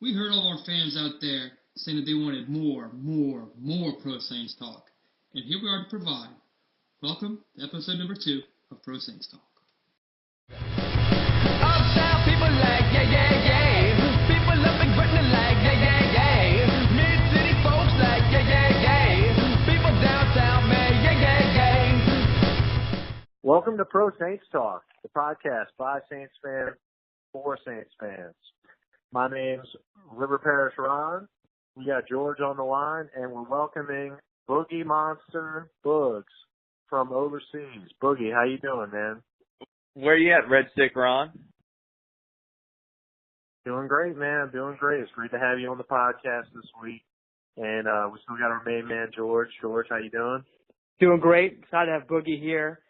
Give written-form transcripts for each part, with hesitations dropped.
We heard all our fans out there saying that they wanted more Pro Saints talk. And here we are to provide. Welcome to episode number 2 of Pro Saints Talk. Uptown people like, yeah. People up in Britain like, yeah. Mid-city folks like, yeah. People downtown, man, yeah. Welcome to Pro Saints Talk, the podcast by Saints fans for Saints fans. My name's River Parish Ron. We got George on the line, and we're welcoming Boogie Monster Boogs from overseas. Boogie, how you doing, man? Where you at, Red Stick Ron? Doing great, man. Doing great. It's great to have you on the podcast this week. And we still got our main man, George. George, how you doing? Doing great. Excited to have Boogie here.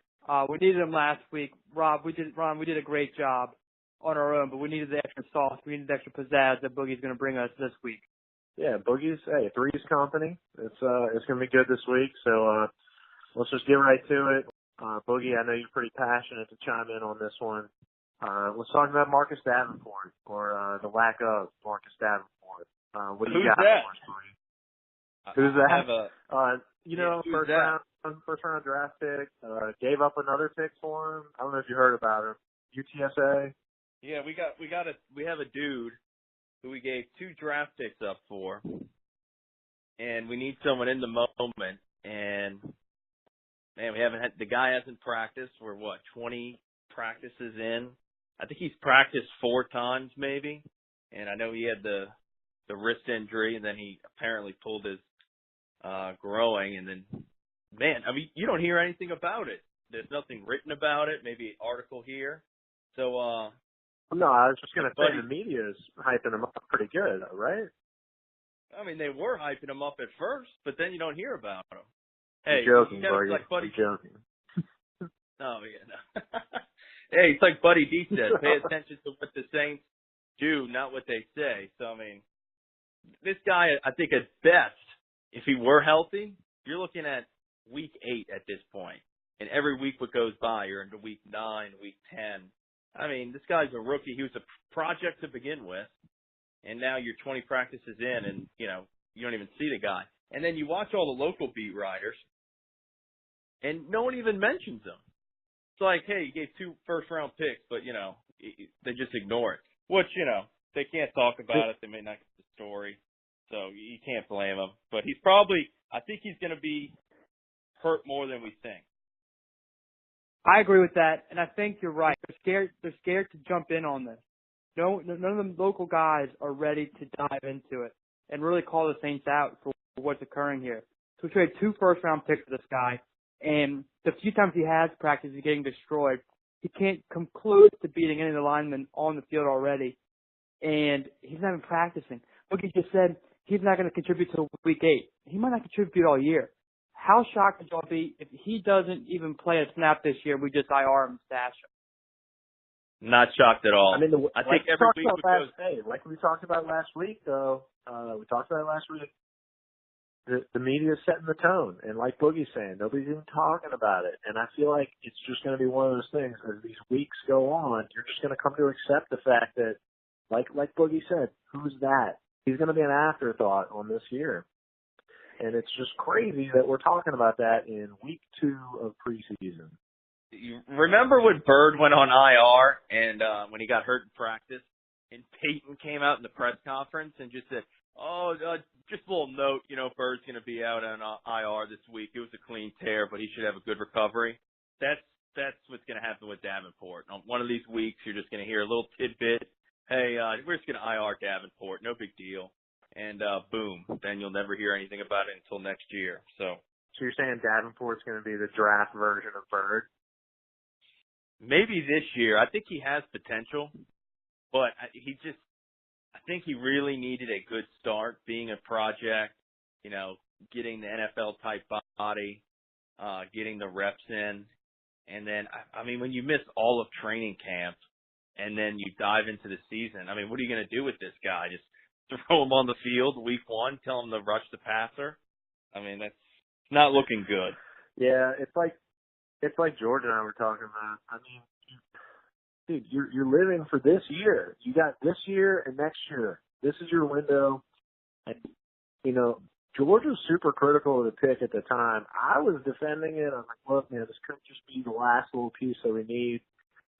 We needed him last week. Ron, we did a great job on our own, but we needed the extra sauce. We needed the extra pizzazz that Boogie's going to bring us this week. Yeah, Boogie's, Three's company. It's going to be good this week. So let's just get right to it. Boogie, I know you're pretty passionate to chime in on this one. Let's talk about Marcus Davenport, or the lack of Marcus Davenport. What do you got that? for us, Boogie? Who's that? First round draft pick. Gave up another pick for him. I don't know if you heard about him. UTSA. Yeah, we have a dude who we gave 2 draft picks up for, and we need someone in the moment. And man, the guy hasn't practiced. We're 20 practices in. I think he's practiced 4 times maybe, and I know he had the wrist injury, and then he apparently pulled his groin, and then man, I mean, you don't hear anything about it. There's nothing written about it. Maybe an article here. So no, I was just going to say the media is hyping him up pretty good, right? I mean, they were hyping him up at first, but then you don't hear about him. Hey, you're joking, like Buddy. You're joking. Oh, yeah, no. Hey, it's like Buddy D said, pay attention to what the Saints do, not what they say. So, I mean, this guy, I think at best, if he were healthy, you're looking at week 8 at this point. And every week what goes by, you're into week 9, week 10. I mean, this guy's a rookie. He was a project to begin with. And now you're 20 practices in and, you don't even see the guy. And then you watch all the local beat writers and no one even mentions him. It's like, hey, you gave 2 first-round picks, but, they just ignore it. Which, they can't talk about it. They may not get the story. So you can't blame him. But I think he's going to be hurt more than we think. I agree with that, and I think you're right. They're scared to jump in on this. None of the local guys are ready to dive into it and really call the Saints out for what's occurring here. So we traded 2 first-round picks for this guy, and the few times he has practiced, he's getting destroyed. He can't come close to beating any of the linemen on the field already, and he's not even practicing. Boogie just said he's not going to contribute to week 8. He might not contribute all year. How shocked would y'all be if he doesn't even play a snap this year? We just IR him, stash him. Not shocked at all. I mean, I think every week like we talked about last week, though. The media is setting the tone, and like Boogie's saying, nobody's even talking about it. And I feel like it's just going to be one of those things as these weeks go on. You're just going to come to accept the fact that, like Boogie said, who's that? He's going to be an afterthought on this year. And it's just crazy that we're talking about that in week 2 of preseason. You remember when Bird went on IR and when he got hurt in practice, and Peyton came out in the press conference and just said, just a little note, Bird's going to be out on IR this week. It was a clean tear, but he should have a good recovery. That's what's going to happen with Davenport. On one of these weeks, you're just going to hear a little tidbit. Hey, we're just going to IR Davenport. No big deal. And boom, then you'll never hear anything about it until next year. So you're saying Davenport's going to be the draft version of Bird? Maybe this year. I think he has potential, but I think he really needed a good start, being a project, getting the NFL type body, getting the reps in. And then, I mean, when you miss all of training camp and then you dive into the season, I mean, what are you going to do with this guy? Just throw him on the field week 1, tell him to rush the passer? I mean, that's not looking good. Yeah, it's like George and I were talking about. I mean, dude, you're living for this year. You got this year and next year. this is your window. And, you know, George was super critical of the pick at the time. I was defending it. I'm like, look, man, this could just be the last little piece that we need.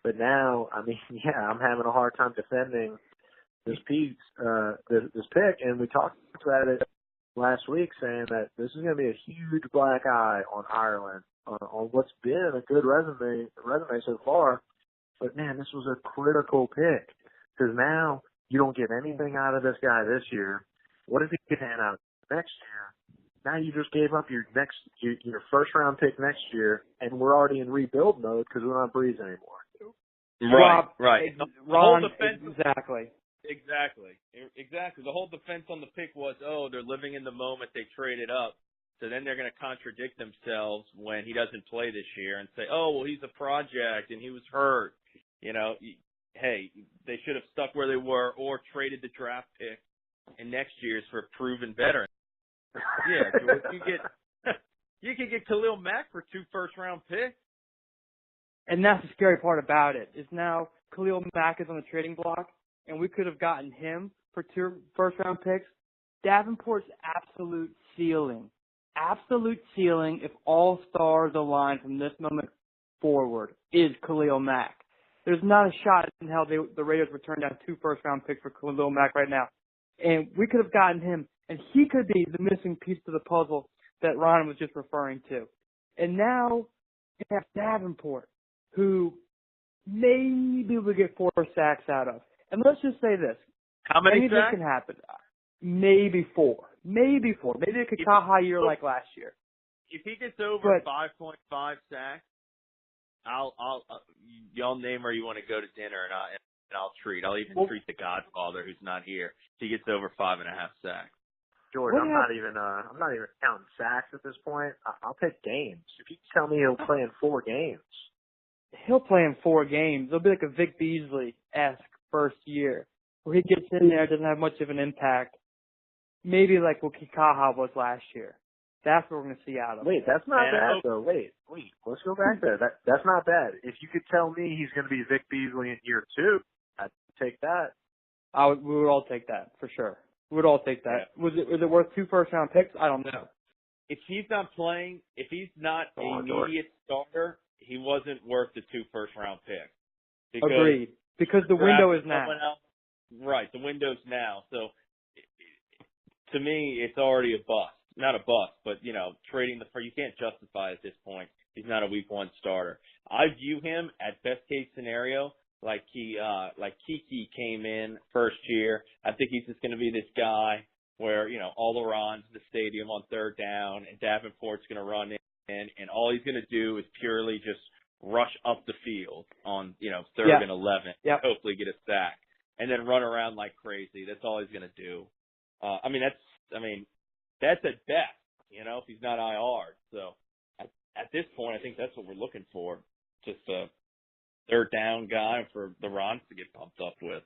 But now, I mean, yeah, I'm having a hard time defending this piece, this pick. And we talked about it last week, saying that this is going to be a huge black eye on Ireland, on what's been a good resume so far. But man, this was a critical pick because now you don't get anything out of this guy this year. What if he can pan out next year? Now you just gave up your first round pick next year, and we're already in rebuild mode because we're not Breeze anymore. Right. Ron, exactly. The whole defense on the pick was, they're living in the moment. They traded up. So then they're going to contradict themselves when he doesn't play this year and say, he's a project and he was hurt. You know, hey, they should have stuck where they were or traded the draft pick in next year's for a proven veteran. Yeah, you could get Khalil Mack for 2 first-round picks. And that's the scary part about it, is now Khalil Mack is on the trading block, and we could have gotten him for 2 first-round picks. Davenport's absolute ceiling if all stars align from this moment forward is Khalil Mack. There's not a shot in hell the Raiders would turn down 2 first-round picks for Khalil Mack right now. And we could have gotten him, and he could be the missing piece to the puzzle that Ron was just referring to. And now you have Davenport, who maybe we get 4 sacks out of. And let's just say this. How many Anything sacks? can happen. Maybe 4. Maybe a Kakaha year like last year. If he gets over 5.5 sacks, y'all name where you want to go to dinner, and I'll treat. I'll even treat the Godfather, who's not here. If he gets over 5.5 sacks. George, I'm not even counting sacks at this point. I'll pick games. If you tell me he'll play in 4 games, he'll play in 4 games. It'll be like a Vic Beasley-esque first year, where he gets in there, doesn't have much of an impact. Maybe like what Kikaha was last year. That's what we're going to see out of him. Wait, that's not bad, though. Wait. Let's go back there. That's not bad. If you could tell me he's going to be Vic Beasley in year 2, I'd take that. We would all take that, for sure. We would all take that. Yeah. Was it worth 2 first-round picks? I don't know. If he's not playing, if he's not an immediate starter, he wasn't worth the 2 first-round picks. Agreed. Because the window is now. Right, the window's now. So, to me, it's already a bust. Not a bust, but, trading you can't justify at this point. He's not a week 1 starter. I view him at best case scenario like Kiki came in first year. I think he's just going to be this guy where, all around the stadium on 3rd down and Davenport's going to run in and all he's going to do is purely just rush up the field on, 3rd and 11, hopefully get a sack and then run around like crazy. That's all he's going to do. That's at best, if he's not IR. So at this point, I think that's what we're looking for. Just a 3rd down guy for the Rons to get pumped up with.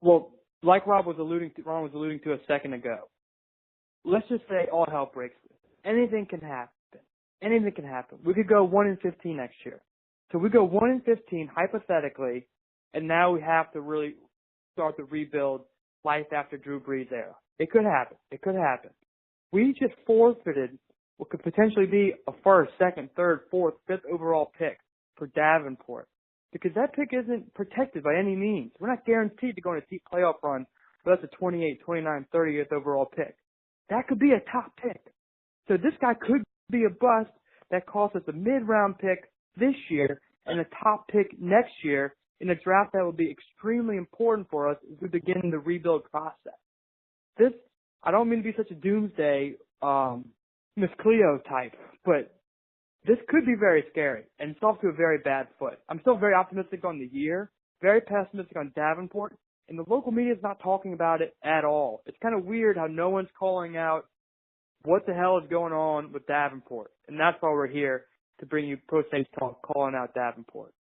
Well, like Ron was alluding to a second ago, let's just say all hell breaks loose. Anything can happen. We could go 1-15 next year. So we go 1-15 hypothetically, and now we have to really start the rebuild life after Drew Brees era. It could happen. We just forfeited what could potentially be a 1st, 2nd, 3rd, 4th, 5th overall pick for Davenport. Because that pick isn't protected by any means. We're not guaranteed to go on a deep playoff run, but that's a 28, 29, 30th overall pick. That could be a top pick. So this guy could be a bust that costs us a mid-round pick this year and a top pick next year in a draft that will be extremely important for us as we begin the rebuild process. This, I don't mean to be such a doomsday Miss Cleo type, but this could be very scary, and it's off to a very bad foot. I'm still very optimistic on the year, very pessimistic on Davenport, and the local media is not talking about it at all. It's kind of weird how no one's calling out what the hell is going on with Davenport, and that's why we're here to bring you Pro Saints Talk, calling out Davenport.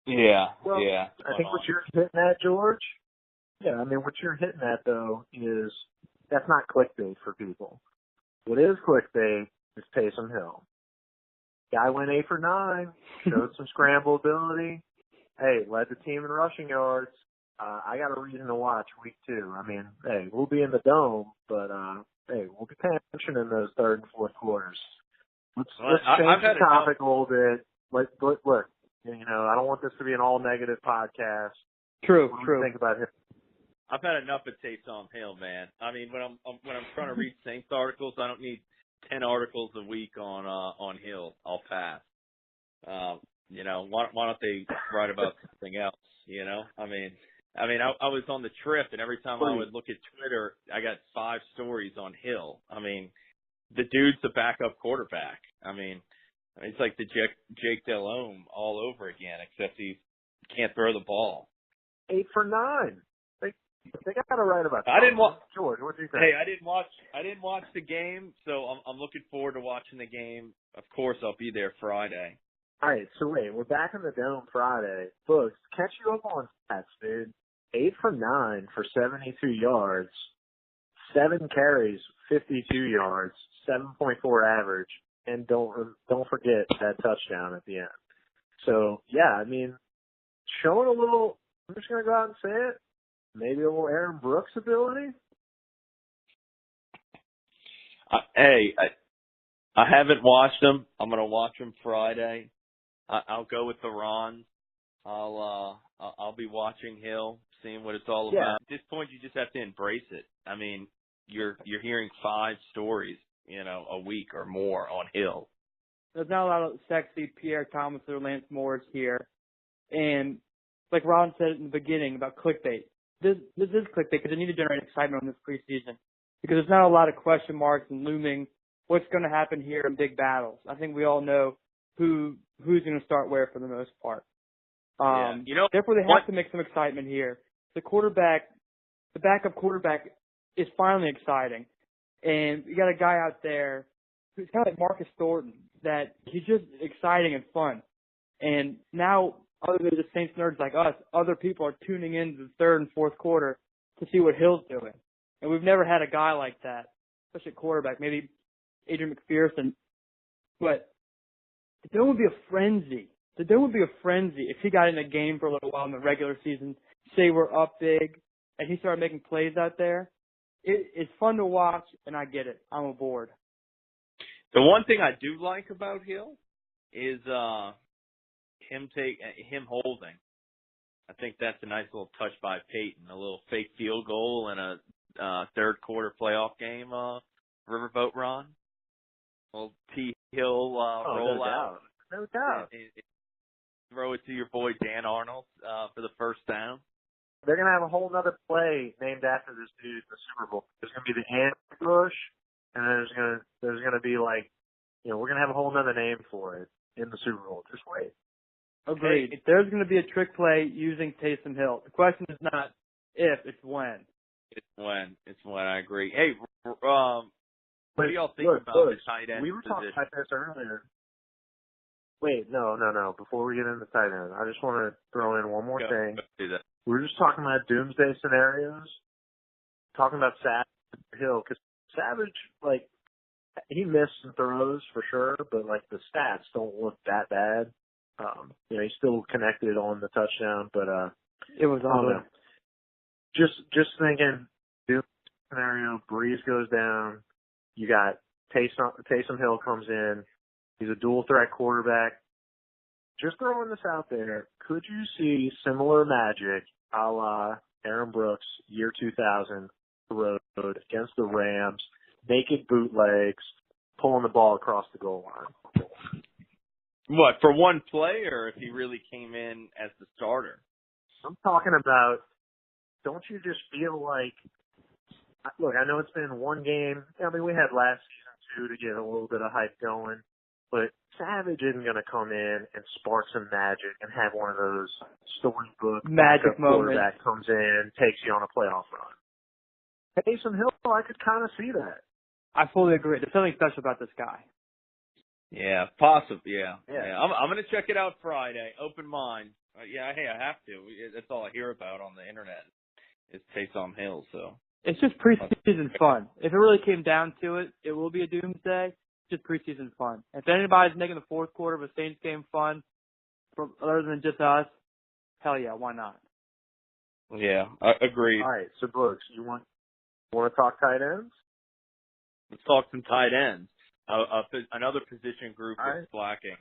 Yeah, well, yeah. I think what you're hitting at, George, what you're hitting at, though, is that's not clickbait for people. What is clickbait is Taysom Hill. Guy went 8 for 9, showed some scramble ability. Hey, led the team in rushing yards. I got a reason to watch week 2. I mean, hey, we'll be in the dome, but hey, we'll be paying attention in those third and fourth quarters. Let's change the topic a little bit. Look, you know, I don't want this to be an all negative podcast. True. What do you think about him? I've had enough of Taysom Hill, man. I mean, when I'm trying to read Saints articles, I don't need 10 articles a week on Hill. I'll pass. You know, why don't they write about something else? You know, I mean, I was on the trip, and every time I would look at Twitter, I got 5 stories on Hill. I mean, the dude's a backup quarterback. I mean, it's like the Jake Delhomme all over again, except he can't throw the ball. 8 for 9. They got to write about that. I didn't watch. George, what do you think? Hey, I didn't watch the game, so I'm looking forward to watching the game. Of course, I'll be there Friday. All right, so wait, we're back in the dome Friday. Folks, catch you up on stats, dude. 8 for 9 for 72 yards, 7 carries, 52 yards, 7.4 average, and don't forget that touchdown at the end. So yeah, I mean, showing a little. I'm just gonna go out and say it. Maybe a little Aaron Brooks ability. Hey, I haven't watched them. I'm gonna watch them Friday. I'll go with the Ron. I'll be watching Hill, seeing what it's all about. At this point, you just have to embrace it. I mean, you're hearing 5 stories, you know, a week or more on Hill. There's not a lot of sexy Pierre Thomas or Lance Morris here, and like Ron said in the beginning about clickbait. This is clickbait because they need to generate excitement on this preseason because there's not a lot of question marks and looming what's going to happen here in big battles. I think we all know who's going to start where for the most part. You know, therefore, they have to make some excitement here. The backup quarterback is finally exciting. And you got a guy out there who's kind of like Marcus Thornton, that he's just exciting and fun. And now, other than the Saints nerds like us, other people are tuning in to the third and fourth quarter to see what Hill's doing. And we've never had a guy like that, especially at quarterback, maybe Adrian McPherson. But the dome would be a frenzy. The dome would be a frenzy if he got in a game for a little while in the regular season, say we're up big, and he started making plays out there. It's fun to watch, and I get it. I'm aboard. The one thing I do like about Hill is him holding. I think that's a nice little touch by Peyton, a little fake field goal in a third quarter playoff game, Riverboat Ron. Well, T. Hill roll out. No doubt. Throw it to your boy Dan Arnold for the first down. They're going to have a whole nother play named after this dude in the Super Bowl. There's going to be the ambush, and there's going to be like, you know, we're going to have a whole nother name for it in the Super Bowl. Just wait. Agreed. Hey, there's going to be a trick play using Taysom Hill. The question is not if, it's when. It's when. I agree. Hey, what do y'all think about the tight end? We were talking about this earlier. Wait, no. Before we get into tight end, I just want to throw in one more thing. Do that. We were just talking about doomsday scenarios, talking about Savage Hill, because Savage, like, he missed some throws for sure, but like the stats don't look that bad. You know, he's still connected on the touchdown, but it was on. Just thinking, doomsday scenario, Breeze goes down, you got Taysom Hill comes in, he's a dual threat quarterback. Just throwing this out there, could you see similar magic a la Aaron Brooks, year 2000, road against the Rams, naked bootlegs, pulling the ball across the goal line? What, for one play, or if he really came in as the starter? I'm talking about, don't you just feel like, look, I know it's been one game. I mean, we had last season, too, to get a little bit of hype going. But Savage isn't going to come in and spark some magic and have one of those storybook magic moments. Quarterback comes in, takes you on a playoff run. Taysom Hill, I could kind of see that. I fully agree. There's something special about this guy. Yeah, possibly. Yeah. I'm going to check it out Friday. Open mind. Hey, I have to. That's all I hear about on the internet is Taysom Hill. So it's just preseason fun. If it really came down to it, it will be a doomsday. Just preseason fun. If anybody's making the fourth quarter of a Saints game fun, other than just us, hell yeah, why not? Yeah, agreed. All right, so Brooks, you want to talk tight ends? Let's talk some tight ends. Another position group that's slacking.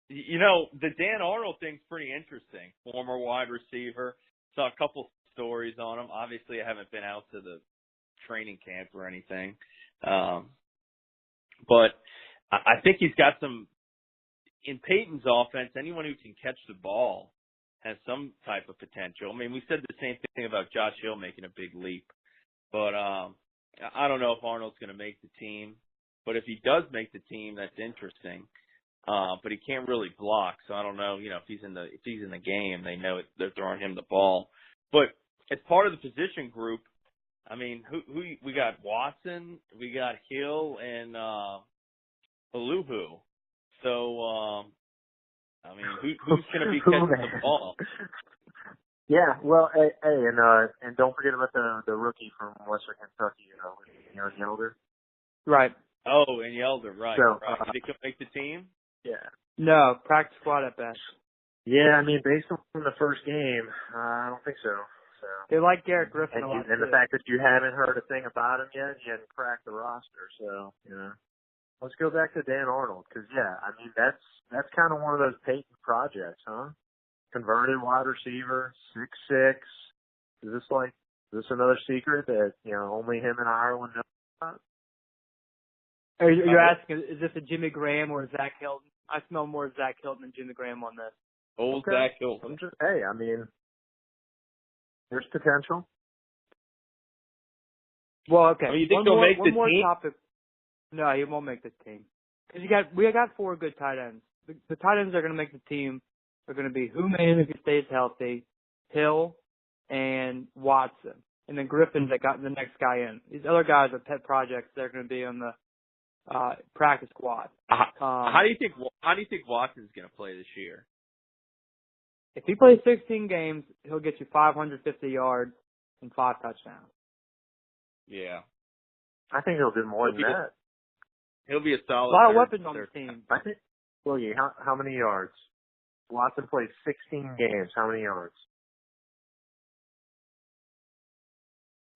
You know, the Dan Arnold thing's pretty interesting. Former wide receiver. Saw a couple stories on him. Obviously, I haven't been out to the training camp or anything. But I think he's got some, in Peyton's offense, anyone who can catch the ball has some type of potential. I mean, we said the same thing about Josh Hill making a big leap. But I don't know if Arnold's going to make the team. But if he does make the team, that's interesting. But he can't really block, so I don't know. You know, if he's in the game, they know they're throwing him the ball. But as part of the position group, I mean, who we got? Watson, we got Hill, and Aluhu. So, I mean, who's going to be catching the ball? Yeah, well, hey, and don't forget about the rookie from Western Kentucky, Yelder. Right. Oh, and Yelder, right. So, right. Did he make the team? Yeah. No, practice squad at best. Yeah, I mean, based on the first game, I don't think so. So they like Garrett Griffin a lot, and the fact that you haven't heard a thing about him yet, you hadn't cracked the roster. So, let's go back to Dan Arnold, because I mean, that's kind of one of those Peyton projects, huh? Converted wide receiver, 6'6". Is this another secret that only him and Ireland know about? Are you asking, is this a Jimmy Graham or a Zach Hilton? I smell more Zach Hilton than Jimmy Graham on this. Old Zach Hilton. I mean, there's potential. Well, okay. You think he'll make the team? Topic. No, he won't make the team. Because we got 4 good tight ends. The tight ends that are going to make the team are going to be Humain if he stays healthy, Hill, and Watson. And then Griffin's that got the next guy in. These other guys are pet projects. They're going to be on the practice squad. How do you think Watson's going to play this year? If he plays 16 games, he'll get you 550 yards and 5 touchdowns. Yeah. I think he'll do more than that. He'll be a solid. A lot of weapons on the team. I think. Well, how many yards? Watson played 16 games. How many yards?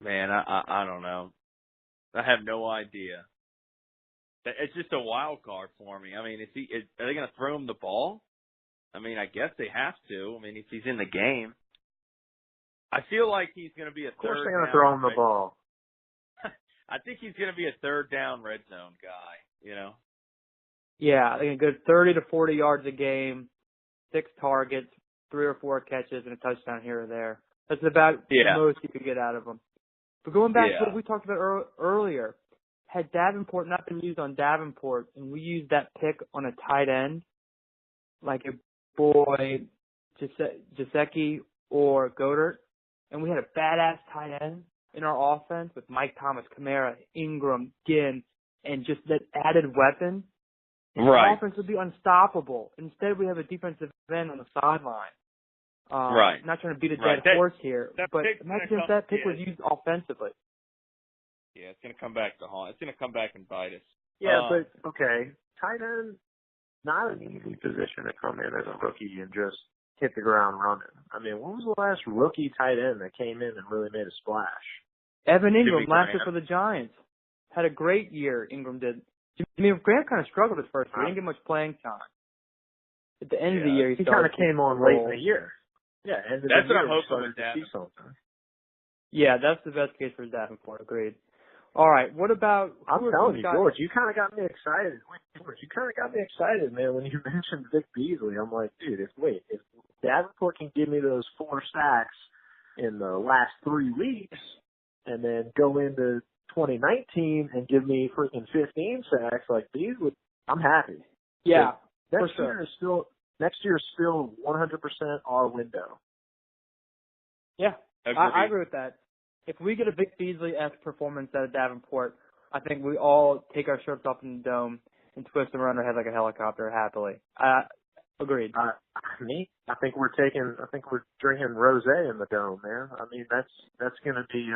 Man, I don't know. I have no idea. It's just a wild card for me. I mean, are they going to throw him the ball? I mean, I guess they have to. I mean, if he's in the game. I feel like he's going to be a third down. Of course they're going to throw him the ball. I think he's going to be a third down red zone guy, Yeah, I think a good 30 to 40 yards a game, 6 targets, 3 or 4 catches, and a touchdown here or there. That's about the most you could get out of him. But going back to what we talked about earlier, had Davenport not been used on Davenport and we used that pick on a tight end, like a boy Jasecki or Godert, and we had a badass tight end in our offense with Mike Thomas, Kamara, Ingram, Ginn, and just that added weapon, right. The offense would be unstoppable. Instead, we have a defensive end on the sideline. Right. Not trying to beat a dead horse here, but imagine if that pick was used offensively. Yeah, it's going to come back to haunt. It's going to come back and bite us. Yeah, but, okay, tight end, not an easy position to come in as a rookie and just hit the ground running. I mean, when was the last rookie tight end that came in and really made a splash? Evan Ingram last year for the Giants. Had a great year, Ingram did. Jimmy Graham kind of struggled at first. He didn't get much playing time. At the end of the year, he kind of came on late in the year. Yeah, that's what I'm hoping with Davenport. Yeah, that's the best case for Davenport. Agreed. All right, what about? I'm telling you, George, you kind of got me excited. George, you kind of got me excited, man. When you mentioned Vic Beasley, I'm like, dude, if Davenport can give me those 4 sacks in the last 3 weeks, and then go into 2019 and give me freaking 15 sacks like Beasley, I'm happy. Yeah, next year is still 100% our window. Yeah, I agree with that. If we get a Vic Beasley-esque performance out of Davenport, I think we all take our shirts off in the dome and twist them around our head like a helicopter happily. Agreed. I think we're drinking rosé in the dome, man. I mean, that's gonna be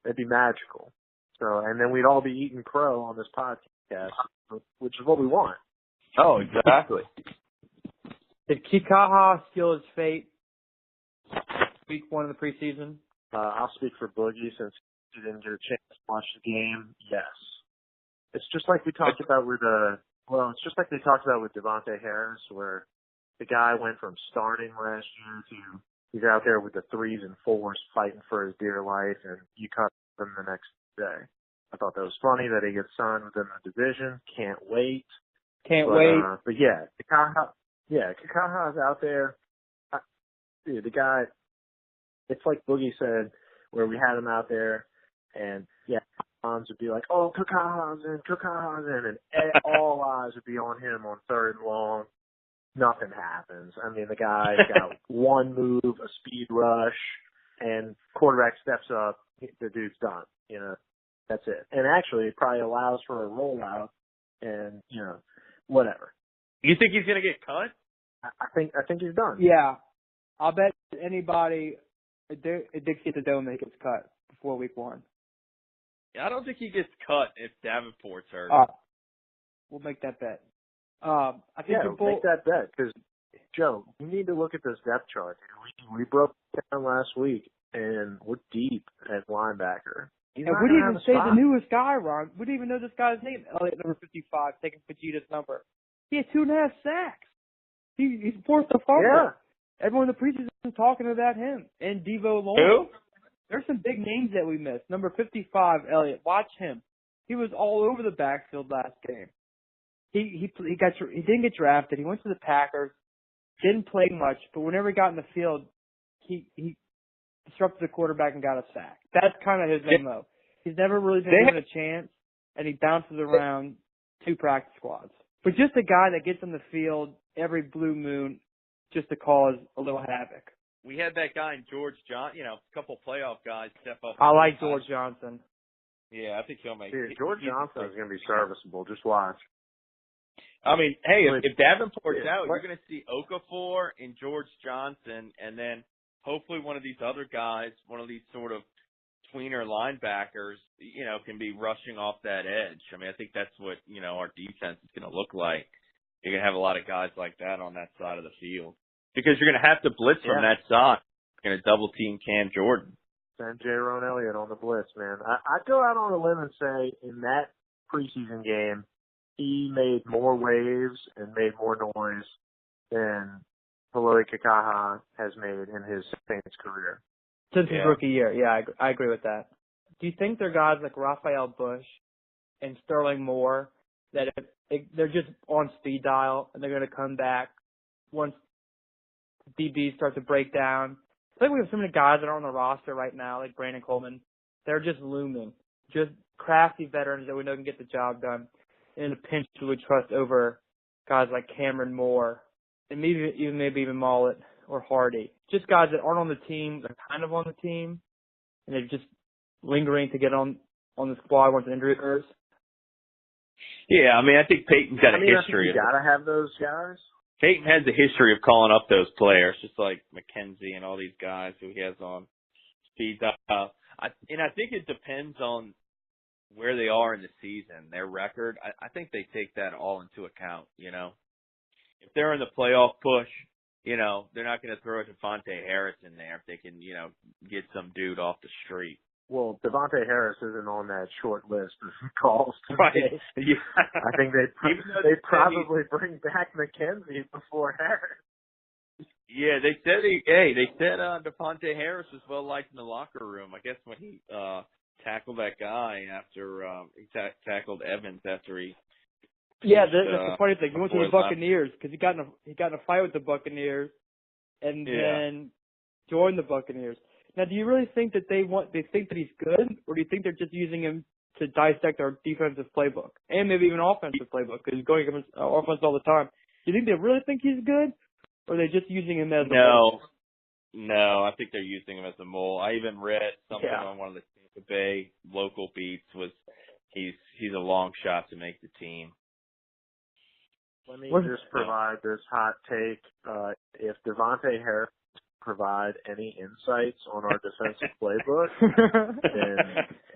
that'd be magical. So, and then we'd all be eating crow on this podcast, which is what we want. Oh, exactly. Did Kikaha steal his fate? week 1 of the preseason? I'll speak for Boogie since he didn't get a chance to watch the game. Yes. It's just like we talked about with it's just like they talked about with Devante Harris, where the guy went from starting last year to he's out there with the 3s and 4s fighting for his dear life, and you cut him the next day. I thought that was funny that he gets signed within the division. Can't wait. But yeah, Kakaha's out there. Dude, the guy, it's like Boogie said, where we had him out there, and yeah, moms would be like, oh, Kakaha's in, and all eyes would be on him on 3rd and long. Nothing happens. I mean, the guy got one move, a speed rush, and quarterback steps up, the dude's done. You know, that's it. And actually, it probably allows for a rollout, and you know, whatever. You think he's gonna get cut? I think he's done. Yeah, I'll bet anybody a Dixie at the Dome that gets cut before week 1. Yeah, I don't think he gets cut if Davenport's hurt. We'll make that bet. I think make that bet because Joe, we need to look at this depth chart. We broke it down last week, and we're deep at linebacker. And we didn't even say the newest guy, Ron. We didn't even know this guy's name. Elliott, number 55, taking Fajita's number. He had 2.5 sacks. He's forced a fumble. Yeah. Everyone in the preseason is talking about him. And Devo Long. Who? There's some big names that we missed. Number 55, Elliott. Watch him. He was all over the backfield last game. He didn't get drafted. He went to the Packers. Didn't play much, but whenever he got in the field, he disrupted the quarterback and got a sack. That's kind of his MO. He's never really been given a chance, and he bounces around 2 practice squads. But just a guy that gets on the field every blue moon just to cause a little havoc. We had that guy in George Johnson, a couple playoff guys step up. I like George Johnson. Yeah, I think he'll make it. George Johnson is going to be serviceable. Just watch. I mean, hey, if Davenport's out, you're going to see Okafor and George Johnson, and then hopefully one of these other guys, one of these sort of tweener linebackers, can be rushing off that edge. I mean, I think that's what, our defense is going to look like. You're going to have a lot of guys like that on that side of the field because you're going to have to blitz from that side. You're going to double team Cam Jordan. Send Jaron Elliott on the blitz, man. I'd go out on a limb and say in that preseason game, he made more waves and made more noise than Haloi Kakaha has made in his Saints career. Since his rookie year, yeah, I agree with that. Do you think there are guys like Raphael Bush and Sterling Moore that they're just on speed dial and they're going to come back once DBs start to break down? I think we have so many guys that are on the roster right now, like Brandon Coleman. They're just looming, just crafty veterans that we know can get the job done. In a pinch, we would trust over guys like Cameron Moore and maybe even Mollett or Hardy. Just guys that aren't on the team, they're kind of on the team, and they're just lingering to get on the squad once an injury occurs. Yeah, I mean, I think Peyton's got a history. You got to have those guys. Peyton has a history of calling up those players, just like McKenzie and all these guys who he has on speed dial. I think it depends on where they are in the season, their record. I think they take that all into account, If they're in the playoff push, they're not going to throw Devante Harris in there if they can, get some dude off the street. Well, Devante Harris isn't on that short list of calls today. Right. Yeah. I think they probably bring back McKenzie before Harris. Yeah, they said Devante Harris was well liked in the locker room. I guess when he tackled that guy after he tackled Evans after he. Yeah, that's the funny thing. He went to the Buccaneers because he got in a fight with the Buccaneers, and then joined the Buccaneers. Now, do you really think that they think that he's good, or do you think they're just using him to dissect our defensive playbook and maybe even offensive playbook because he's going against offense all the time? Do you think they really think he's good, or are they just using him as a mole? No, I think they're using him as a mole. I even read something on one of the Tampa Bay local beats was he's a long shot to make the team. Let me just provide this hot take. If Devante Harris provide any insights on our defensive playbook, then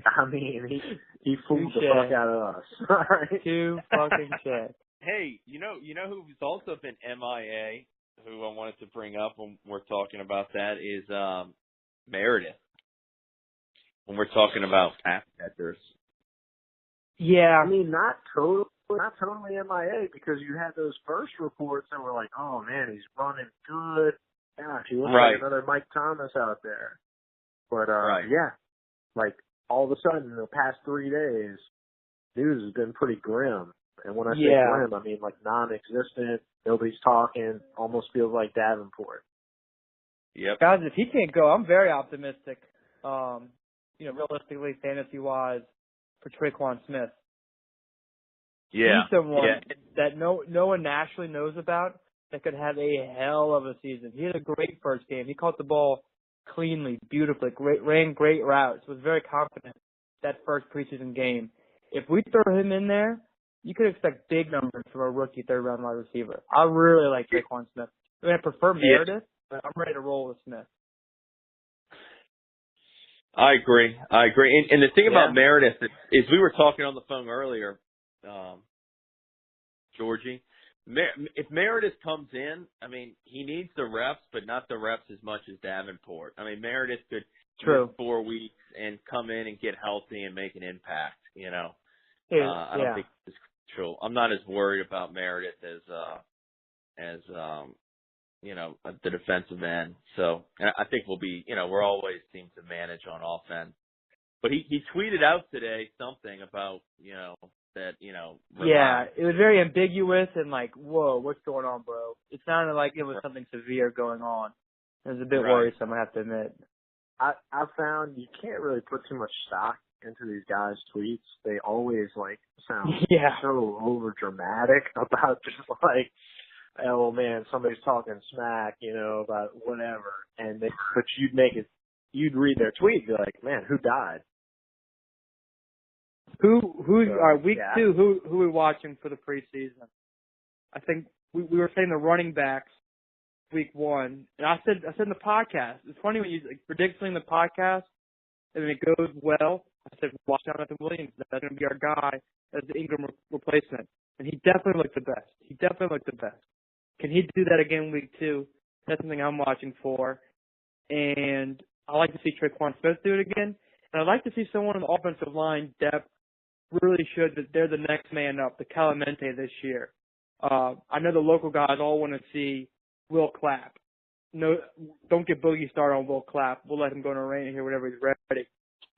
I mean he fooled the fuck out of us. Right? Too fucking shit. Hey, you know who's also been MIA who I wanted to bring up when we're talking about that is Meredith. When we're talking about pass catchers. Yeah. I mean, not totally MIA, because you had those first reports that were like, oh man, he's running good. Gosh, he looks like another Mike Thomas out there. But yeah, like all of a sudden in the past 3 days, news has been pretty grim. And when I say grim, I mean like non-existent. Nobody's talking. Almost feels like Davenport. Yep. Guys, if he can't go, I'm very optimistic. Realistically, fantasy-wise, for Traquan Smith. Yeah. He's someone that no one nationally knows about that could have a hell of a season. He had a great first game. He caught the ball cleanly, beautifully, ran great routes, was very confident that first preseason game. If we throw him in there, you could expect big numbers from a rookie third-round wide receiver. I really like Traquan Smith. I mean, I prefer Meredith, but I'm ready to roll with Smith. I agree. And the thing about Meredith is we were talking on the phone earlier, Georgie. If Meredith comes in, I mean, he needs the reps, but not the reps as much as Davenport. I mean, Meredith could miss 4 weeks and come in and get healthy and make an impact, you know. I don't think it's true. I'm not as worried about Meredith as the defensive end. So I think we'll be, we're always seem to manage on offense. But he tweeted out today something about, that, relax. It was very ambiguous and like, whoa, what's going on, bro? It sounded like it was something severe going on. It was a bit worrisome, I have to admit. I found you can't really put too much stock into these guys' tweets. They always sound so over dramatic about just oh man, somebody's talking smack, about whatever. But you'd read their tweet and be like, man, who died? Who's week 2, who are we watching for the preseason? I think we were saying the running backs week 1. And I said in the podcast, it's funny when you predicting the podcast and it goes well. I said, watch Jonathan Williams. That's going to be our guy as the Ingram replacement. And he definitely looked the best. Can he do that again week 2? That's something I'm watching for. And I like to see Traquan Smith do it again. And I'd like to see someone on the offensive line depth really show that they're the next man up, the Calamente this year. I know the local guys all want to see Will Clapp. No, don't get Boogie started on Will Clapp. We'll let him go in a rain here whenever he's ready.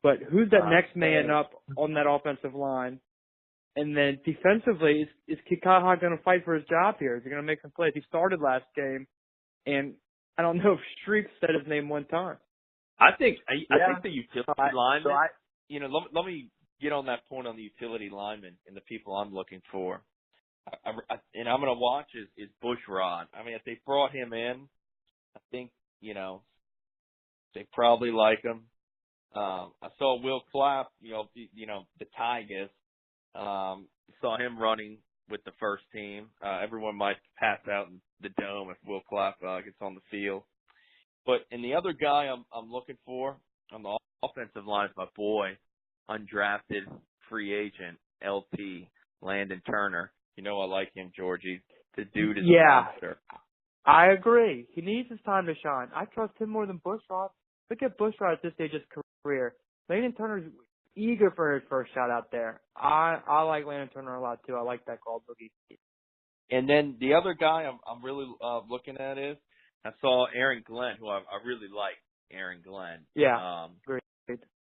But who's that next man up on that offensive line? And then defensively, is Kikaha going to fight for his job here? Is he going to make some plays? He started last game, and I don't know if Streak said his name one time. I think the utility lineman. Let me get on that point on the utility lineman and the people I'm looking for. And I'm going to watch is Bushrod. I mean, if they brought him in, I think they probably like him. I saw Will Clapp, the Tigers. Saw him running with the first team. Everyone might pass out in the dome if Will Clapp gets on the field. And the other guy I'm looking for on the offensive line is my boy, undrafted free agent, LT, Landon Turner. I like him, Georgie. The dude is a monster. I agree. He needs his time to shine. I trust him more than Bushrod. Look at Bushrod at this stage of his career. Landon Turner's eager for his first shot out there. I like Landon Turner a lot too. I like that call, Boogie. And then the other guy I'm really looking at is I saw Aaron Glenn, who I really like. Aaron Glenn. Yeah. Great.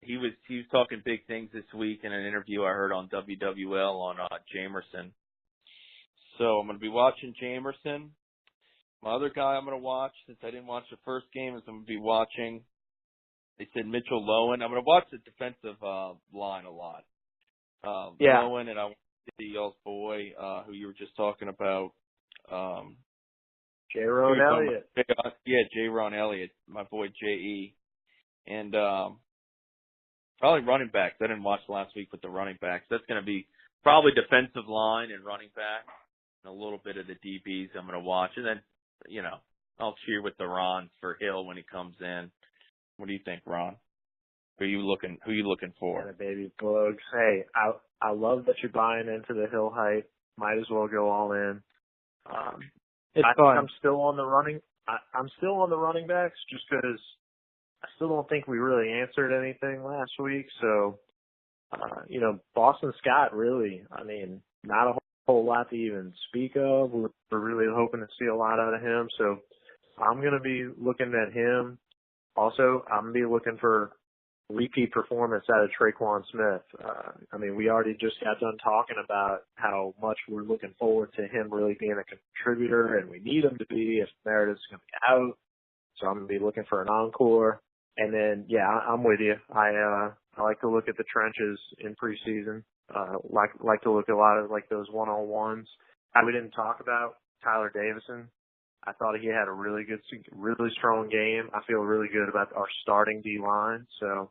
He was talking big things this week in an interview I heard on WWL on Jamerson. So I'm going to be watching Jamerson. My other guy I'm going to watch, since I didn't watch the first game, is I'm going to be watching. They said Mitchell Lowen. I'm going to watch the defensive line a lot. Lowen, and I want to see y'all's boy, who you were just talking about. J-Ron Elliott. Yeah, J-Ron Elliott, my boy J.E. And probably running backs. I didn't watch last week with the running backs. That's going to be probably defensive line and running back and a little bit of the DBs I'm going to watch. And then, I'll cheer with the Rons for Hill when he comes in. What do you think, Ron? Who you looking for? Yeah, baby Bugs. Hey, I love that you're buying into the Hill hype. Might as well go all in. It's I fun. think I'm still on the running backs just because I still don't think we really answered anything last week. So, Boston Scott really, not a whole lot to even speak of. We're really hoping to see a lot out of him. So I'm going to be looking at him. Also, I'm going to be looking for repeat performance out of Traquan Smith. We already just got done talking about how much we're looking forward to him really being a contributor, and we need him to be if Meredith's going to be out. So I'm going to be looking for an encore. And then, I'm with you. I like to look at the trenches in preseason. Like to look at a lot of like those one-on-ones. We didn't talk about Tyler Davison. I thought he had a really strong game. I feel really good about our starting D line. So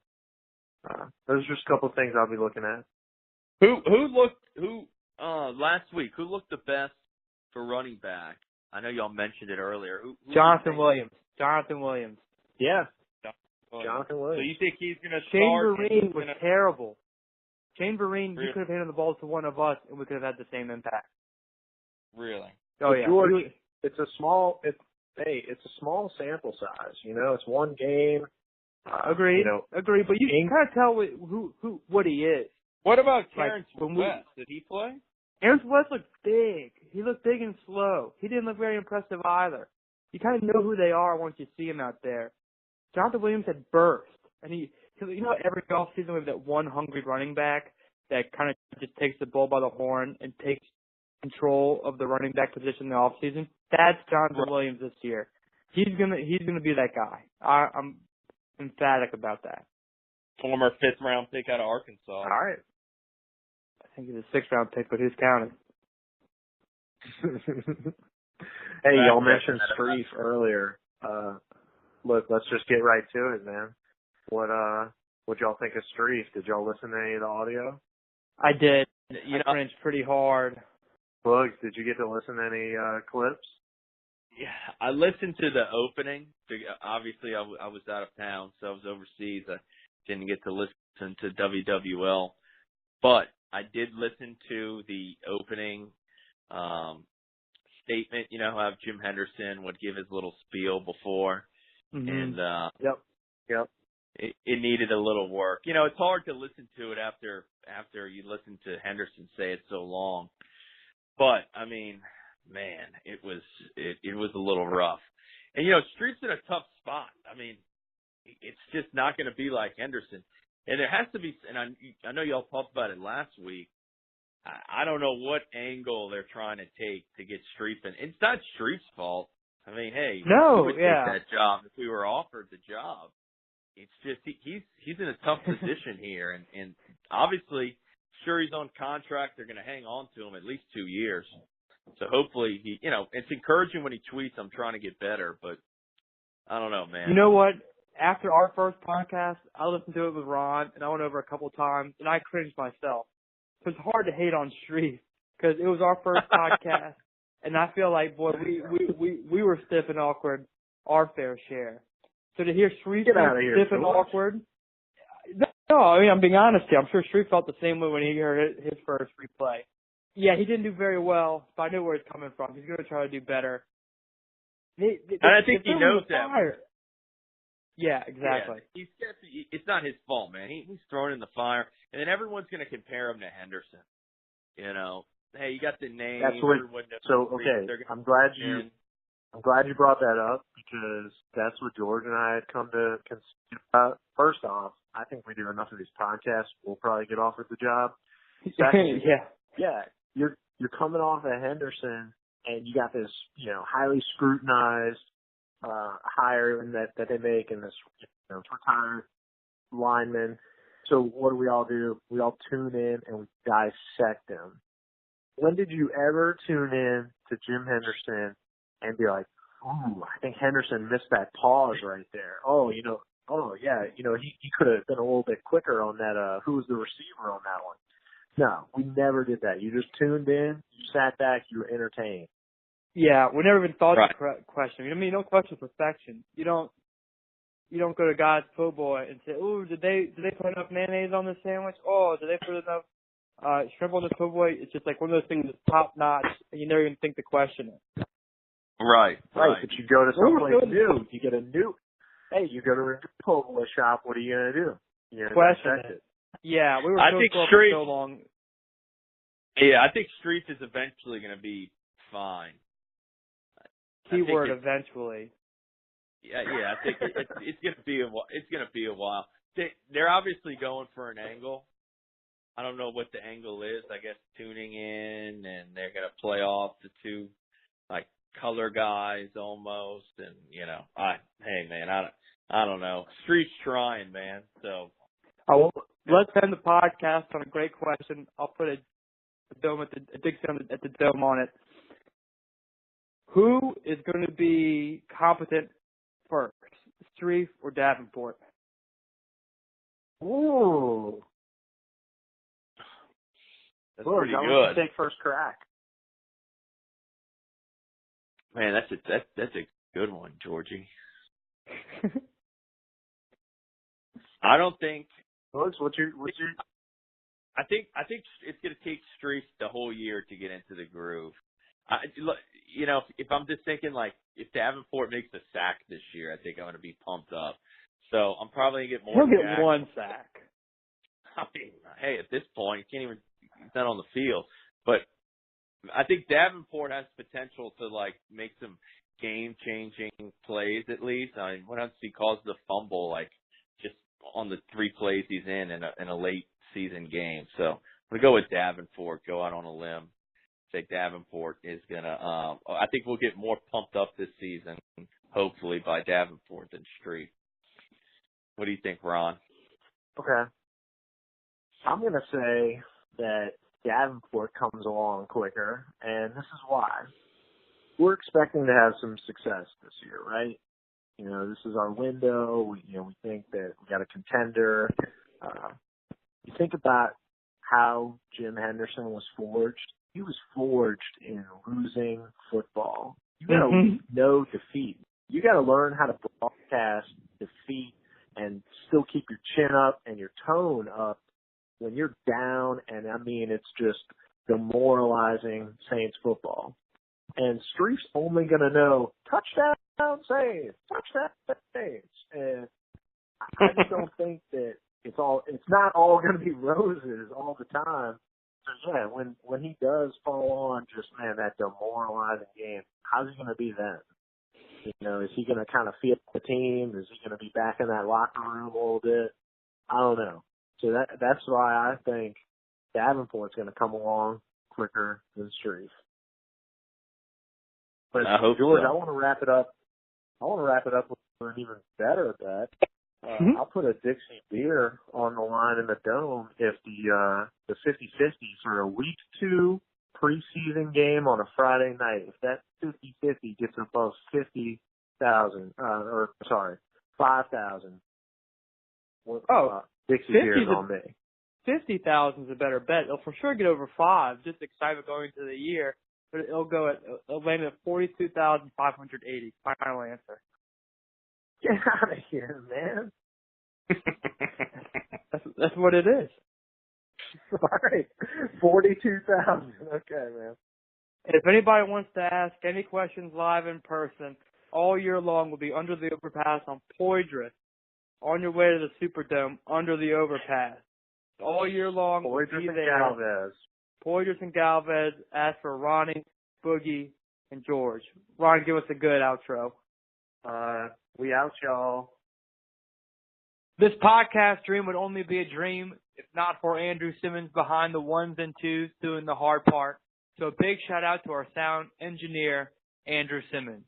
those are just a couple of things I'll be looking at. Who last week? Who looked the best for running back? I know y'all mentioned it earlier. Who Jonathan Williams. Yeah. Jonathan Williams. So you think he's going to Shane start? Vereen was terrible. Shane Vereen, he could have handed the ball to one of us, and we could have had the same impact. Really? Oh yeah. George, it's a small sample size. It's one game. Agreed. Agreed. But you can kind of tell what he is. What about Terrence West? Did he play? Terrence West looked big. He looked big and slow. He didn't look very impressive either. You kind of know who they are once you see him out there. Jonathan Williams had burst, and every offseason we have that one hungry running back that kind of just takes the bull by the horn and takes control of the running back position in the offseason. That's Jonathan Williams this year. He's gonna be that guy. I'm emphatic about that. Former 5th round pick out of Arkansas. All right. I think he's a 6th round pick, but who's counting? Hey, y'all mentioned Streif earlier. Look, let's just get right to it, man. What y'all think of Streif? Did y'all listen to any of the audio? I did. I cringed pretty hard. Bugs, did you get to listen to any clips? Yeah, I listened to the opening. Obviously, I was out of town, so I was overseas. I didn't get to listen to WWL, but I did listen to the opening statement. How Jim Henderson would give his little spiel before, and Yep. It needed a little work. It's hard to listen to it after you listen to Henderson say it so long. But man, it was a little rough. And Streif's in a tough spot. It's just not going to be like Henderson. And there has to be. And I know y'all talked about it last week. I don't know what angle they're trying to take to get Streif in. It's not Streif's fault. Hey, we would take that job if we were offered the job. It's just he's in a tough position here, and obviously, sure he's on contract. They're going to hang on to him at least 2 years. So hopefully it's encouraging when he tweets, "I'm trying to get better," but I don't know, man. You know what? After our first podcast, I listened to it with Ron, and I went over a couple of times, and I cringed myself. So it's hard to hate on Streif because it was our first podcast, and I feel like, boy, we were stiff and awkward our fair share. So to hear Streif stiff and awkward, no, I'm being honest here. I'm sure Streif felt the same way when he heard his first replay. Yeah, he didn't do very well, but I knew where he's coming from. He's going to try to do better. And I think he knows that. Yeah, exactly. Yeah, it's not his fault, man. He's thrown in the fire, and then everyone's going to compare him to Henderson. Hey, you got the name. That's what. So okay, I'm glad you brought that up because that's what George and I had come to consider about. First off, I think we do enough of these podcasts. We'll probably get offered the job. Second, you're coming off of Henderson, and you got this highly scrutinized hire that they make in this retired lineman. So what do? We all tune in and we dissect them. When did you ever tune in to Jim Henderson and be like, "Ooh, I think Henderson missed that pause right there. He could have been a little bit quicker on that. Who was the receiver on that one?" No, we never did that. You just tuned in, you sat back, you were entertained. Yeah, we never even thought to question. You don't question perfection. You don't go to God's po' boy and say, "Ooh, did they put enough mayonnaise on this sandwich? Oh, did they put enough shrimp on this po' boy?" It's just like one of those things that's top notch, and you never even think to question it. Right. But you go to someplace new, you get a new. Hey, you go to a Coca-Cola shop. What are you gonna do? You're gonna Question dissect it. Yeah, we were I so think close Street- for so long. Yeah, I think Street is eventually going to be fine. Keyword eventually. Yeah. I think it's going to be a while. They're obviously going for an angle. I don't know what the angle is. I guess tuning in, and they're going to play off the two like color guys almost, and hey man, I don't know. Street's trying, man. So let's end the podcast on a great question. I'll put a dome at the dome on it. Who is going to be competent first, Streif or Davenport? Ooh. That's pretty good. Take first crack. Man, that's a good one, Georgie. I don't think. What's your? I think it's going to take Streif the whole year to get into the groove. If I'm just thinking like if Davenport makes a sack this year, I think I'm going to be pumped up. So I'm probably going to get more. He'll get one sack. I mean, hey, at this point, he's not on the field. But I think Davenport has potential to like make some game-changing plays at least. I mean, what else he caused the fumble like just on the 3 plays he's in a late season game. So I'm gonna go with Davenport. Go out on a limb. Say Davenport is gonna. I think we'll get more pumped up this season, hopefully by Davenport than Street. What do you think, Ron? Okay. I'm going to say that Davenport comes along quicker, and this is why. We're expecting to have some success this year, right? This is our window. We think that we got a contender. You think about how Jim Henderson was forged. He was forged in losing football. You got to know defeat. You got to learn how to broadcast defeat and still keep your chin up and your tone up when you're down, and I mean it's just demoralizing Saints football. And Streif's only going to know touchdown Saints, touchdown Saints. And I just don't think that it's not all going to be roses all the time. So yeah, when he does fall on just that demoralizing game, how's he going to be then? Is he going to kind of feel the team? Is he going to be back in that locker room a little bit? I don't know. So that's why I think Davenport's going to come along quicker than Streif. But I George, I want to wrap it up. With an even better bet. I'll put a Dixie beer on the line in the dome if the 50-50 for a week 2 preseason game on a Friday night. If that 50-50 gets above 50,000, 5,000. Dixie beer's on me. 50,000 is a better bet. It'll for sure get over 5. Just excitement going into the year, but it'll land at 42,580. Final answer. Get out of here, man. That's what it is. All right, 42,000. Okay, man. If anybody wants to ask any questions live in person, all year long will be under the overpass on Poydras. On your way to the Superdome, under the overpass. All year long, Poydras be and there. Galvez. Poydras and Galvez. Ask for Ronnie, Boogie, and George. Ron, give us a good outro. We out, y'all. This podcast dream would only be a dream if not for Andrew Simmons behind the ones and twos doing the hard part. So a big shout out to our sound engineer, Andrew Simmons.